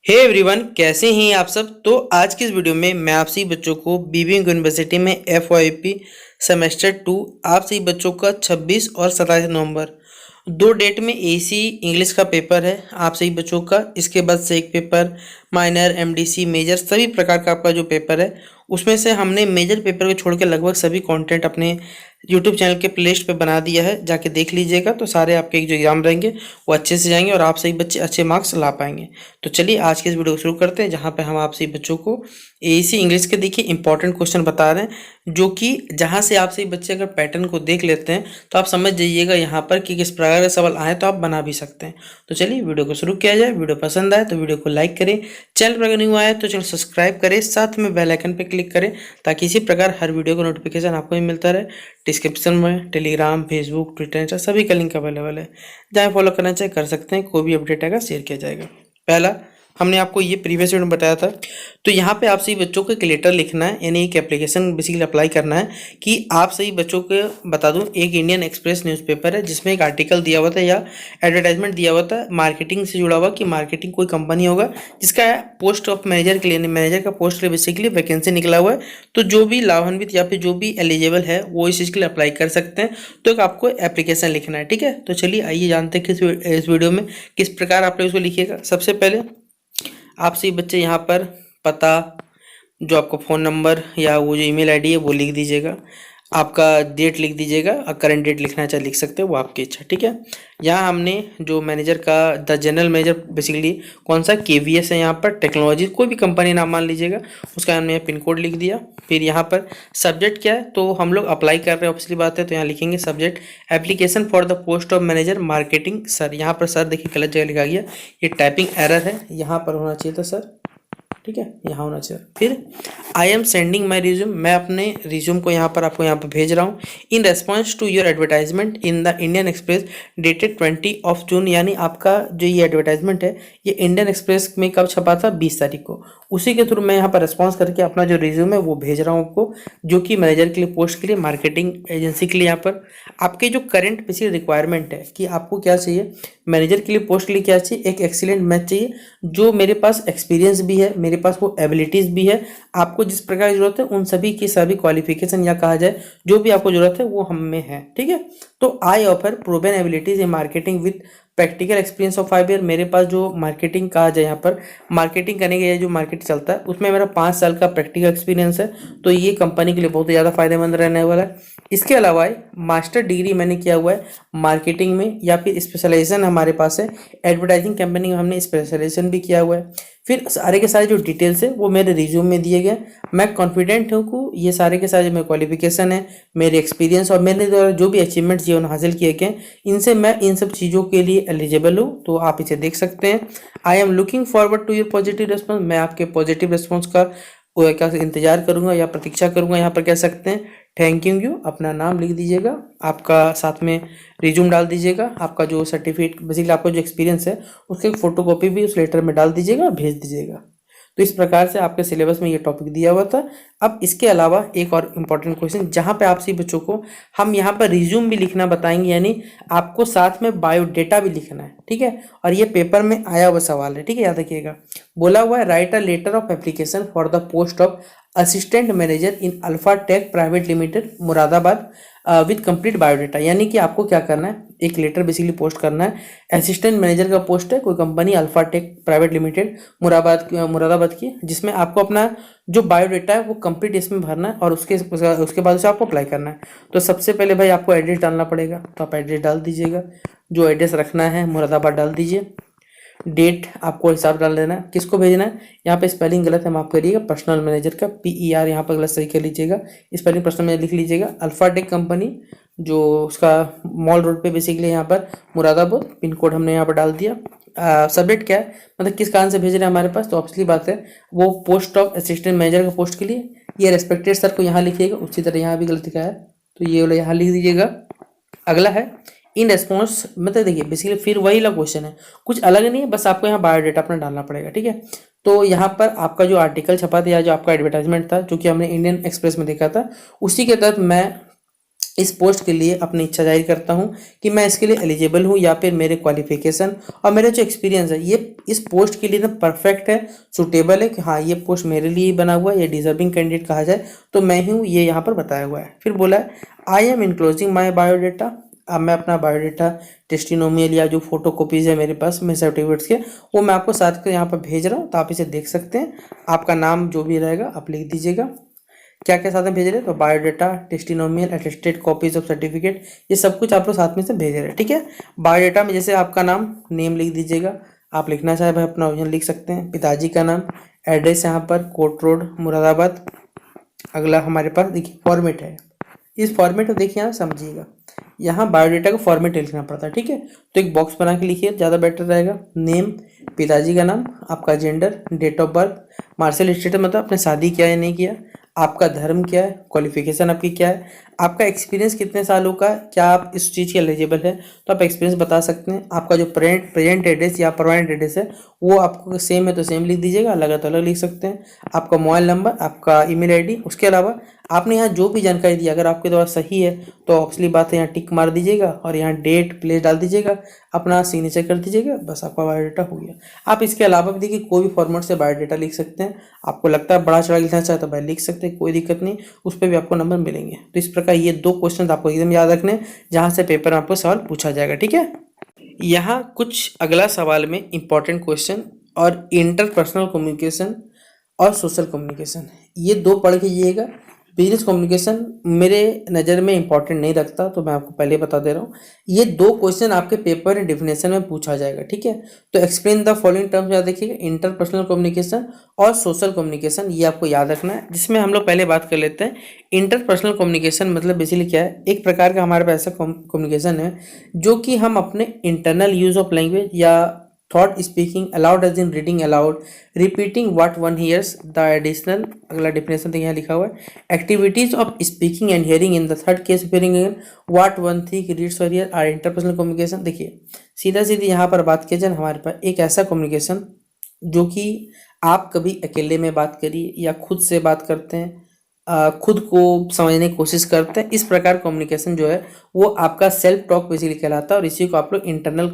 Hey everyone, कैसे हैं आप सब। तो आज की इस वीडियो में मैं आप सभी बच्चों को बीबी यूनिवर्सिटी में एफवाईपी सेमेस्टर 2 आप सभी बच्चों का 26 और 27 नवंबर दो डेट में एसी इंग्लिश का पेपर है आप सभी बच्चों का। इसके बाद से एक पेपर माइनर एमडीसी मेजर सभी प्रकार का आपका जो पेपर है उसमें से हमने मेजर पेपर को छोड़ के लगभग सभी कंटेंट अपने यूट्यूब चैनल के प्लेलिस्ट पे बना दिया है, जाके देख लीजिएगा। तो सारे आपके जो एग्जाम रहेंगे वो अच्छे से जाएंगे और आप सही बच्चे अच्छे मार्क्स ला पाएंगे। तो चलिए आज के इस वीडियो को शुरू करते हैं, जहाँ पे हम आप सही बच्चों को एसी इंग्लिश के देखिए इंपॉर्टेंट क्वेश्चन बता रहे हैं, जो कि जहाँ से आप सही बच्चे अगर पैटर्न को देख लेते हैं तो आप समझ जाइएगा यहाँ पर कि किस प्रकार के सवाल आए तो आप बना भी सकते हैं। तो चलिए वीडियो को शुरू किया जाए। वीडियो पसंद आए तो वीडियो को लाइक करें, चैनल पर अगर न्यू आया तो चैनल सब्सक्राइब करें, साथ में बेल आइकन पर क्लिक करें ताकि इसी प्रकार हर वीडियो का नोटिफिकेशन आपको भी मिलता रहे। डिस्क्रिप्शन में टेलीग्राम, फेसबुक, ट्विटर, इंस्टा सभी का लिंक अवेलेबल है, जहाँ फॉलो करना चाहे कर सकते हैं। कोई भी अपडेट आएगा शेयर किया जाएगा। पहला, हमने आपको ये प्रीवियस वीडियो में बताया था। तो यहाँ पे आप सभी बच्चों को एक लेटर लिखना है, यानी एक एप्लीकेशन बेसिकली अप्लाई करना है कि आप सभी बच्चों को बता दूं, एक इंडियन एक्सप्रेस न्यूज़पेपर है जिसमें एक आर्टिकल दिया हुआ था या एडवर्टाइजमेंट दिया हुआ था मार्केटिंग से जुड़ा हुआ, कि मार्केटिंग कोई कंपनी होगा जिसका पोस्ट ऑफ मैनेजर के लिए, मैनेजर का पोस्ट के लिए बेसिकली वैकेंसी निकला हुआ है। तो जो भी लाभान्वित या फिर जो भी एलिजिबल है वो इस चीज़ के लिए अप्लाई कर सकते हैं। तो एक आपको एप्लीकेशन लिखना है, ठीक है। तो चलिए आइए जानते हैं कि इस वीडियो में किस प्रकार आप लोग इसको लिखिएगा। सबसे पहले आप सभी बच्चे यहाँ पर पता, जो आपका फ़ोन नंबर या वो जो ईमेल आईडी है वो लिख दीजिएगा। आपका डेट लिख दीजिएगा, करंट डेट लिखना चाहे लिख सकते हो, वो आपकी इच्छा, ठीक है। यहाँ हमने जो मैनेजर का द जनरल मैनेजर बेसिकली कौन सा केवीएस है, यहाँ पर टेक्नोलॉजी कोई भी कंपनी नाम मान लीजिएगा, उसका हमने पिन कोड लिख दिया। फिर यहाँ पर सब्जेक्ट क्या है, तो हम लोग अप्लाई कर रहे हैं ऑब्वियसली बात है, तो यहाँ लिखेंगे subject application for the post of manager marketing. Sir यहाँ पर सर देखिए गलत जगह लिखा गया, ये टाइपिंग एरर है, यहाँ पर होना चाहिए था सर, ठीक है, यहाँ होना चाहिए। फिर I am sending my resume, मैं अपने रिज्यूम को यहाँ पर आपको यहाँ पर भेज रहा हूँ। In response to your advertisement in the Indian Express dated 20 June, यानी आपका जो ये एडवर्टाइजमेंट है ये इंडियन एक्सप्रेस में कब छपा था, 20 तारीख को। उसी के थ्रू मैं यहाँ पर रेस्पॉन्स करके अपना जो रिज्यूम है वो भेज रहा हूँ आपको, जो कि मैनेजर के लिए पोस्ट के लिए मार्केटिंग एजेंसी के लिए। यहाँ पर आपके जो करंट बेसिक रिक्वायरमेंट है कि आपको क्या चाहिए, मैनेजर के लिए पोस्ट के लिए क्या चाहिए, एक एक्सीलेंट मैच चाहिए, जो मेरे पास एक्सपीरियंस भी है, मेरे पास वो एबिलिटीज़ भी है। आपको जिस प्रकार की जरूरत है उन सभी की सभी क्वालिफिकेशन या कहा जाए जो भी आपको जरूरत है वो हम में है, ठीक है। तो I offer proven abilities in marketing with practical experience of 5 year. मेरे पास जो मार्केटिंग कहा जाए, यहाँ पर मार्केटिंग करने के लिए जो मार्केट चलता है उसमें मेरा 5 साल का प्रैक्टिकल एक्सपीरियंस है, तो ये कंपनी के लिए बहुत ज़्यादा फायदेमंद रहने वाला है। इसके अलावा मास्टर डिग्री मैंने किया हुआ है मार्केटिंग में, या फिर स्पेशलाइजेशन हमारे पास है एडवर्टाइजिंग कंपनी में, हमने स्पेशलाइजेशन भी किया हुआ है। फिर सारे के सारे जो डिटेल्स है वो मेरे रिज्यूम में दिए गए। मैं कॉन्फिडेंट हूँ कि ये सारे के सारे जो मेरे क्वालिफिकेशन है, मेरे एक्सपीरियंस और मैंने जो भी अचीवमेंट्स जीवन हासिल किए गए, इनसे मैं इन सब चीज़ों के लिए एलिजिबल हूँ। तो आप इसे देख सकते हैं। I am looking forward to your positive response, मैं आपके पॉजिटिव रिस्पॉन्स का क्या इंतजार करूंगा या प्रतीक्षा करूंगा। यहाँ पर कह सकते हैं थैंक यू, अपना नाम लिख दीजिएगा, आपका साथ में रिज्यूम डाल दीजिएगा, आपका जो सर्टिफिकेट बेसिकली आपका जो एक्सपीरियंस है उसके फोटोकॉपी भी उस लेटर में डाल दीजिएगा, भेज दीजिएगा। तो इस प्रकार से आपके सिलेबस में ये टॉपिक दिया हुआ था। अब इसके अलावा एक और इम्पॉर्टेंट क्वेश्चन, जहाँ पे आप सभी बच्चों को हम यहाँ पर रिज्यूम भी लिखना बताएंगे, यानी आपको साथ में बायोडेटा भी लिखना है, ठीक है। और ये पेपर में आया हुआ सवाल है, ठीक है, याद रखिएगा। बोला हुआ है write a letter of application for the post of assistant manager in Alpha Tech Private Limited Moradabad with complete biodata, यानी कि आपको क्या करना है, एक लेटर बेसिकली पोस्ट करना है। असिस्टेंट मैनेजर का पोस्ट है, कोई company Alpha Tech Private Limited Moradabad की, जिसमें आपको अपना जो बायोडेटा है वो कंप्लीट इसमें भरना है और उसके बाद उसे आपको अप्लाई करना है। तो सबसे पहले भाई आपको एड्रेस डालना पड़ेगा, तो आप एड्रेस डाल दीजिएगा, जो एड्रेस रखना है मुरादाबाद डाल दीजिए। डेट आपको हिसाब डाल देना है, किसको भेजना है। यहाँ पे स्पेलिंग गलत है, माफ करिएगा, पर्सनल मैनेजर का PER यहाँ पर गलत सही कर लीजिएगा, स्पेलिंग पर्सनल मैनेजर लिख लीजिएगा। अल्फाटेक कंपनी जो उसका मॉल रोड पे बेसिकली यहाँ पर मुरादाबाद, पिन कोड हमने यहाँ पर डाल दिया। सब्जेक्ट क्या है, मतलब किस कारण से भेज रहे हैं हमारे पास, तो ऑब्वियसली बात है वो पोस्ट ऑफ असिस्टेंट मैनेजर का पोस्ट के लिए। ये रेस्पेक्टेड सर को यहाँ लिखिएगा, उसी तरह यहाँ भी गलती का है तो ये वाला यहाँ लिख दीजिएगा। अगला है इन रेस्पॉन्स, मतलब देखिए बेसिकली फिर वही वाला क्वेश्चन है, कुछ अलग नहीं है, बस आपको यहाँ बायोडेटा अपना डालना पड़ेगा, ठीक है। तो यहाँ पर आपका जो आर्टिकल छपा था या जो आपका एडवर्टाइजमेंट था, जो कि हमने इंडियन एक्सप्रेस में देखा था, उसी के तहत मैं इस पोस्ट के लिए अपनी इच्छा जाहिर करता हूं कि मैं इसके लिए एलिजिबल हूं या फिर मेरे क्वालिफिकेशन और मेरा जो एक्सपीरियंस है ये इस पोस्ट के लिए ना परफेक्ट है, सुटेबल है कि हाँ ये पोस्ट मेरे लिए ही बना हुआ है, ये डिजर्विंग कैंडिडेट कहा जाए तो मैं ही हूँ, ये यहाँ पर बताया हुआ है। फिर बोला है I am enclosing my biodata. अब मैं अपना बायोडेटा, टेस्टिमोनियल या जो फोटो कॉपीज है मेरे पास मेरे सर्टिफिकेट्स के, वो मैं आपको साथ के यहाँ पर भेज रहा हूँ, तो आप इसे देख सकते हैं। आपका नाम जो भी रहेगा आप लिख दीजिएगा। क्या क्या साथ में भेज रहे हैं, तो biodata, testimonial, attested copies of certificate, ये सब कुछ आप लोग साथ में से भेज रहे हैं। ठीक है, बायोडाटा में जैसे आपका नाम, नेम लिख दीजिएगा, आप लिखना चाहे भाई अपना ओरिजिनल लिख सकते हैं, पिताजी का नाम, एड्रेस यहाँ पर कोट रोड मुरादाबाद। अगला हमारे पास देखिए फॉर्मेट है, इस फॉर्मेट को देखिए यहाँ समझिएगा, यहाँ बायोडाटा को फॉर्मेट लिखना पड़ता है। ठीक है, तो एक बॉक्स बना के लिखिए, ज़्यादा बेटर रहेगा। नेम, पिताजी का नाम, आपका gender, date of birth, marital status मतलब आपने शादी किया या नहीं किया, आपका धर्म क्या है, क्वालिफिकेशन आपकी क्या है, आपका एक्सपीरियंस कितने सालों का है, क्या आप इस चीज़ के एलिजिबल है तो आप एक्सपीरियंस बता सकते हैं। आपका जो प्रेजेंट एड्रेस या परमानेंट एड्रेस है वो आपको सेम है तो सेम लिख दीजिएगा, अलग है तो अलग लिख सकते हैं। आपका मोबाइल नंबर, आपका ईमेल आईडी, उसके अलावा आपने यहाँ जो भी जानकारी दी अगर आपके द्वारा सही है तो ऑब्वियसली बात है यहाँ टिक मार दीजिएगा और यहाँ डेट प्लेस डाल दीजिएगा, अपना सिग्नेचर कर दीजिएगा, बस आपका बायोडाटा हो गया। आप इसके अलावा भी देखिए कोई भी फॉर्मेट से बायोडाटा लिख सकते हैं, आपको लगता है बड़ा चढ़ा लिखना चाहते तो भाई लिख सकते हैं, कोई दिक्कत नहीं, उस पर भी आपको नंबर मिलेंगे। तो इस प्रकार ये 2 क्वेश्चन आपको एकदम याद रखने जहाँ से पेपर में आपको सवाल पूछा जाएगा। ठीक है, यहाँ कुछ अगला सवाल में इंपॉर्टेंट क्वेश्चन और इंटरपर्सनल कम्युनिकेशन और सोशल कम्युनिकेशन, ये 2 पढ़ लीजिएगा। बिजनेस कम्युनिकेशन मेरे नज़र में इंपॉर्टेंट नहीं रखता, तो मैं आपको पहले बता दे रहा हूँ, ये 2 क्वेश्चन आपके पेपर में डिफिनेशन में पूछा जाएगा। ठीक है, तो एक्सप्लेन द फॉलोइंग टर्म्स याद रखिएगा, इंटरपर्सनल कम्युनिकेशन और सोशल कम्युनिकेशन, ये आपको याद रखना है। जिसमें हम लोग पहले बात कर लेते हैं इंटरपर्सनल कम्युनिकेशन मतलब बेसिकली क्या है, एक प्रकार का हमारे पास ऐसा कम्युनिकेशन है जो कि हम अपने इंटरनल यूज ऑफ लैंग्वेज या thought speaking aloud as in reading aloud, repeating what one hears, the additional, अगला डिफिनेशन तो यहाँ लिखा हुआ है, activities of speaking and hearing in the third case of hearing again what one think reads और here are interpersonal communication. देखिए सीधा सीधी यहाँ पर बात की जाए, हमारे पास एक ऐसा कम्युनिकेशन जो कि आप कभी अकेले में बात करिए या खुद से बात करते हैं, खुद को समझने की कोशिश करते हैं, इस प्रकार कम्युनिकेशन जो है वो आपका सेल्फ टॉक बेसिकली कहलाता है और इसी को आप लोग इंटरनल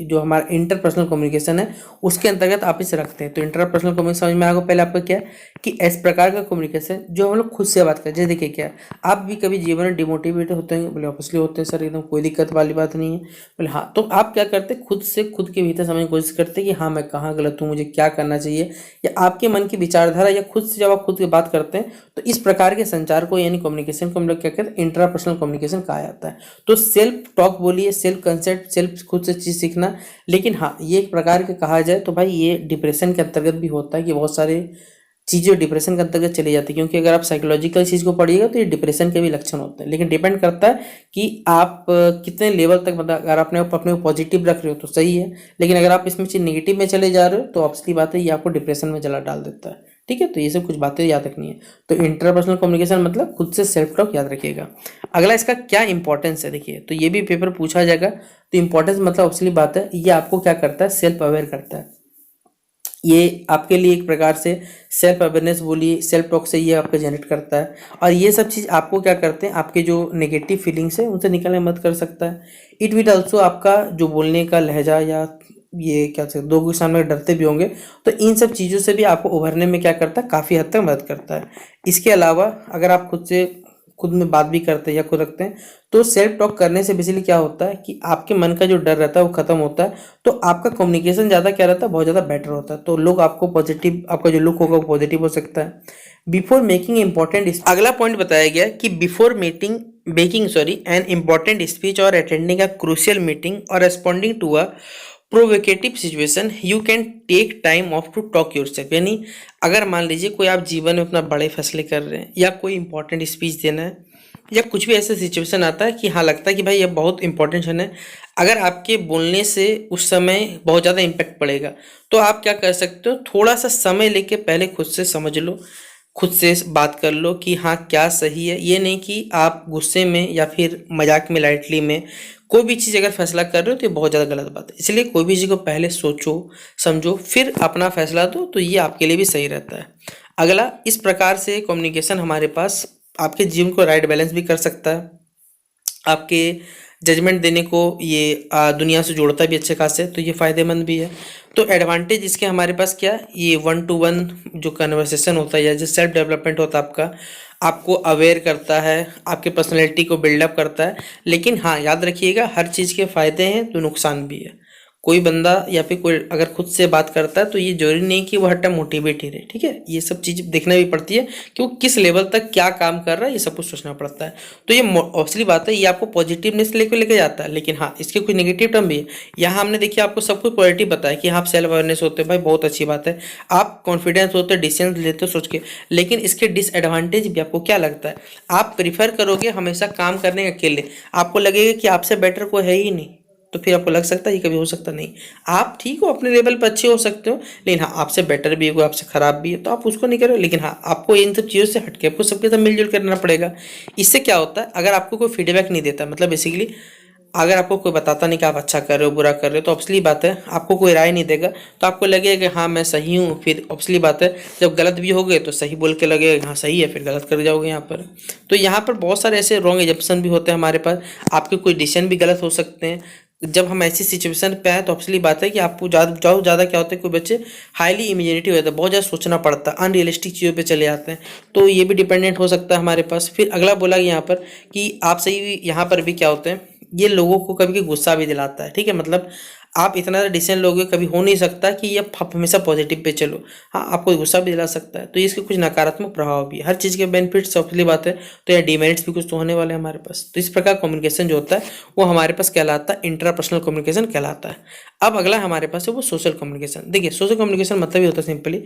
जो हमारा इंटरपर्सनल कम्युनिकेशन है उसके अंतर्गत आप इसे रखते हैं। तो इंटरपर्सनल कम्युनिकेशन समझ में आएगा पहले आपका क्या है कि इस प्रकार का कम्युनिकेशन जो हम लोग खुद से बात करते हैं। जैसे देखिए क्या है, आप भी कभी जीवन में डिमोटिवेट होते हैं, बोले ऑब्वियसली होते हैं सर, एकदम कोई दिक्कत वाली बात नहीं है। बोले हाँ, तो आप क्या करते हैं, खुद से खुद के भीतर समझने की कोशिश करते हैं कि हाँ मैं कहाँ गलत हूँ, मुझे क्या करना चाहिए, या आपके मन की विचारधारा या खुद से जब आप खुद की बात करते हैं तो इस प्रकार के संचार को यानी कम्युनिकेशन को हम लोग क्या कहते हैं, इंट्रापर्सनल कम्युनिकेशन कहा जाता है। तो सेल्फ टॉक बोलिए, सेल्फ कंसेप्ट, सेल्फ खुद से चीज़ सीखना। लेकिन हाँ, ये एक प्रकार के कहा जाए तो भाई ये डिप्रेशन के अंतर्गत भी होता है कि बहुत सारे चीज़ें डिप्रेशन के अंतर्गत चली जाती है, क्योंकि अगर आप साइकोलॉजिकल चीज़ को पढ़िएगा तो ये डिप्रेशन के भी लक्षण होते हैं। लेकिन डिपेंड करता है कि आप कितने लेवल तक, मतलब अगर आपने अपने को पॉजिटिव रख रहे हो तो सही है, लेकिन अगर आप इसमें चीज नेगेटिव में चले जा रहे हो तो ऑब्वियसली बात है ये आपको डिप्रेशन में चला डाल देता है। ठीक है, तो ये सब कुछ बातें याद रखनी है। तो इंटरपर्सनल कम्युनिकेशन मतलब खुद से सेल्फ टॉक याद रखिएगा। अगला इसका क्या इंपॉर्टेंस है, देखिए तो ये भी पेपर पूछा जाएगा। तो इंपॉर्टेंस मतलब ऑब्वियसली बात है ये आपको क्या करता है, सेल्फ अवेयर करता है। ये आपके लिए एक प्रकार से सेल्फ अवेयरनेस बोलिए, सेल्फ टॉक से ये आपको जनरेट करता है। और ये सब चीज़ आपको क्या करते हैं, आपके जो नेगेटिव फीलिंग्स है उनसे निकलने में मदद कर सकता है। इट विल ऑल्सो आपका जो बोलने का लहजा या ये क्या सकते, दो के सामने डरते भी होंगे तो इन सब चीज़ों से भी आपको उभरने में क्या करता है, काफ़ी हद तक मदद करता है। इसके अलावा अगर आप खुद में बात भी करते हैं या खुद रखते हैं तो सेल्फ टॉक करने से बेसिकली क्या होता है कि आपके मन का जो डर रहता है वो खत्म होता है। तो आपका कम्युनिकेशन ज़्यादा क्या रहता है, बहुत ज़्यादा बेटर होता है। तो लोग आपको पॉजिटिव, आपका जो लुक होगा वो पॉजिटिव हो सकता है। बिफोर मेकिंग इंपॉर्टेंट, अगला पॉइंट बताया गया कि before making an important speech और अटेंडिंग अ क्रूशियल मीटिंग और responding to a provocative situation you can take time off to talk yourself. यानी अगर मान लीजिए कोई आप जीवन में अपना बड़े फैसले कर रहे हैं या कोई इंपॉर्टेंट स्पीच देना है या कुछ भी ऐसा सिचुएशन आता है कि हाँ लगता है कि भाई ये बहुत इंपॉर्टेंट है, अगर आपके बोलने से उस समय बहुत ज़्यादा इम्पैक्ट पड़ेगा तो आप क्या कर सकते हो, थोड़ा सा समय लेके पहले खुद से समझ लो, खुद से बात कर लो कि हाँ क्या सही है। ये नहीं कि आप गुस्से में या फिर मजाक में लाइटली में कोई भी चीज़ अगर फैसला कर रहे हो तो ये बहुत ज़्यादा गलत बात है। इसलिए कोई भी चीज़ को पहले सोचो समझो फिर अपना फैसला दो, तो ये आपके लिए भी सही रहता है। अगला, इस प्रकार से कम्युनिकेशन हमारे पास आपके जीवन को राइट बैलेंस भी कर सकता है। आपके जजमेंट देने को ये दुनिया से जोड़ता भी अच्छे खासे, तो ये फ़ायदेमंद भी है। तो एडवांटेज इसके हमारे पास क्या, ये 1-to-1 जो कन्वर्सेशन होता है या जो सेल्फ डेवलपमेंट होता है आपका, आपको अवेयर करता है, आपके पर्सनैलिटी को बिल्डअप करता है। लेकिन हाँ, याद रखिएगा हर चीज़ के फ़ायदे हैं तो नुकसान भी है। कोई बंदा या फिर कोई अगर खुद से बात करता है तो ये जरूरी नहीं कि वो हर टाइम मोटिवेट ही रहे, ठीक है। ये सब चीज़ देखना भी पड़ती है कि वो किस लेवल तक क्या काम कर रहा है, ये सब कुछ सोचना पड़ता है। तो ये ऑब्वियसली बात है, ये आपको पॉजिटिवनेस लेके जाता है। लेकिन हाँ, इसके कुछ नेगेटिव टर्म भी है। यहाँ हमने देखिए आपको सब कुछ पॉजिटिव बताया कि हाँ, आप सेल्फ अवेयरनेस होते हैं, भाई बहुत अच्छी बात है। आप कॉन्फिडेंस होते हैं, डिसीजन लेते हो सोच के। लेकिन इसके डिसएडवांटेज भी आपको क्या लगता है, आप प्रीफर करोगे हमेशा काम करने के अकेले, आपको लगेगा कि आपसे बेटर कोई है ही नहीं। तो फिर आपको लग सकता है ये कभी हो सकता नहीं। आप ठीक हो, अपने लेवल पर अच्छे हो सकते हो, लेकिन हाँ, आपसे बेटर भी है कोई, आपसे खराब भी है, तो आप उसको नहीं करो। लेकिन हाँ, आपको इन सब चीज़ों से हटके आपको सबके साथ मिलजुल करना पड़ेगा। इससे क्या होता है, अगर आपको कोई फीडबैक नहीं देता, मतलब बेसिकली अगर आपको कोई बताता नहीं कि आप अच्छा कर रहे हो बुरा कर रहे हो, तो ऑब्वियसली बात है आपको कोई राय नहीं देगा, तो आपको लगेगा कि हाँ मैं सही हूँ। फिर ऑब्वियसली बात है जब गलत भी हो गए तो सही बोल के लगेगा हाँ सही है, फिर गलत कर जाओगे यहाँ पर। तो यहाँ पर बहुत सारे ऐसे रॉन्ग एजम्पशन भी होते हैं हमारे पास, आपके कोई डिसीजन भी गलत हो सकते हैं। जब हम ऐसी सिचुएशन पे आए तो ऑब्वियसली बात है कि आपको ज़्यादा क्या होता है, कोई बच्चे हाईली इमेजिनेटिव होते हैं, बहुत ज़्यादा सोचना पड़ता है, अनरियलिस्टिक चीज़ों पे चले जाते हैं। तो ये भी डिपेंडेंट हो सकता है हमारे पास। फिर अगला बोला यहाँ पर कि आप सही, यहाँ पर भी क्या होते हैं, ये लोगों को कभी कभी गुस्सा भी दिलाता है, ठीक है। मतलब आप इतना ज़्यादा डिसीजन लोगे, कभी हो नहीं सकता कि ये आप हमेशा पॉजिटिव पे चलो। हाँ, आपको गुस्सा भी दिला सकता है, तो इसके कुछ नकारात्मक प्रभाव भी है। हर चीज़ के बेनिफिट्स ऑब्वियसली बात है, तो या डिमेरिट्स भी कुछ तो होने वाले हैं हमारे पास। तो इस प्रकार कम्युनिकेशन जो होता है वो हमारे पास कहलाता है इंट्रापर्सनल कम्युनिकेशन कहलाता है। अब अगला हमारे पास है वो सोशल कम्युनिकेशन। देखिए सोशल कम्युनिकेशन मतलब ये होता है सिंपली,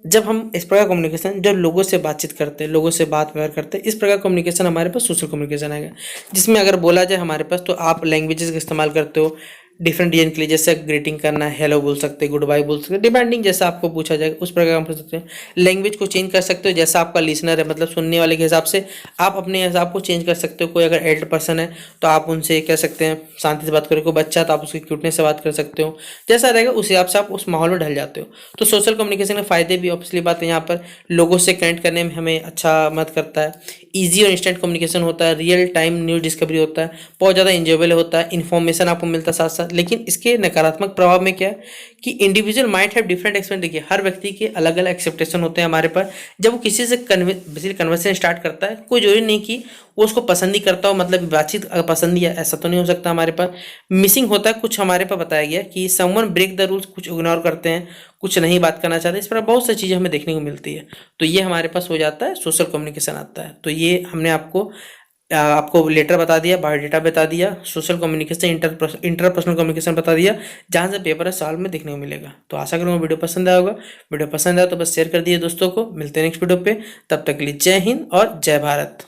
जब हम इस प्रकार कम्युनिकेशन, जब लोगों से बातचीत करते हैं, लोगों से बात व्यवहार करते हैं, इस प्रकार कम्युनिकेशन हमारे पास सोशल कम्युनिकेशन आएगा। जिसमें अगर बोला जाए हमारे पास, तो आप लैंग्वेजेस का इस्तेमाल करते हो डिफरेंट रीजन के लिए, जैसे ग्रीटिंग करना है, हेलो बोल सकते हैं, गुड बाय बोल सकते हैं, डिपेंडिंग जैसा आपको पूछा जाएगा उस प्रकार हम कर सकते हैं। लैंग्वेज को चेंज कर सकते हो, जैसा आपका लिसनर है, मतलब सुनने वाले के हिसाब से आप अपने हिसाब को चेंज कर सकते हो। कोई अगर एल्डर पर्सन है तो आप उनसे कह सकते हैं शांति से बात करो, कोई बच्चा तो आप उसकी क्यूटनेस से बात कर सकते हो, जैसा रहेगा उस हिसाब से आप उस माहौल में ढल जाते हो। तो सोशल कम्युनिकेशन के फायदे भी ऑब्वियसली बात है, यहाँ पर लोगों से कनेक्ट करने में हमें अच्छा मदद करता है। ईजी और इंस्टेंट कम्युनिकेशन होता है, रियल टाइम न्यूज डिस्कवरी होता है, बहुत ज़्यादा इंजॉयबल होता है, इन्फॉर्मेशन आपको मिलता है साथ साथ। लेकिन इसके नकारात्मक प्रभाव में क्या है कि individual mind have different experience. देखिए हर व्यक्ति के अलग अलग एक्सेप्टेशन होते हैं हमारे पास। जब वो किसी से कन्वर्सेशन स्टार्ट करता है, कोई जरूरी नहीं कि वो उसको पसंद ही करता हो, मतलब बातचीत पसंद ही है ऐसा तो नहीं हो सकता हमारे पास। मिसिंग होता है कुछ, हमारे पास बताया गया कि समवन ब्रेक द रूल्स, कुछ इग्नोर करते हैं, कुछ नहीं बात करना चाहते। इस पर बहुत सारी चीज़ें हमें देखने को मिलती है। तो ये हमारे पास हो जाता है, सोशल कम्युनिकेशन आता है। तो ये हमने आपको लेटर बता दिया, बायोडेटा बता दिया, सोशल कम्युनिकेशन, इंटरपर्सनल कम्युनिकेशन बता दिया, जहाँ से पेपर है सॉल्व में देखने को मिलेगा। तो आशा करूँगा वीडियो पसंद आया होगा। वीडियो पसंद आया तो बस शेयर कर दिए दोस्तों को। मिलते हैं नेक्स्ट वीडियो पे, तब तक के लिए जय हिंद और जय भारत।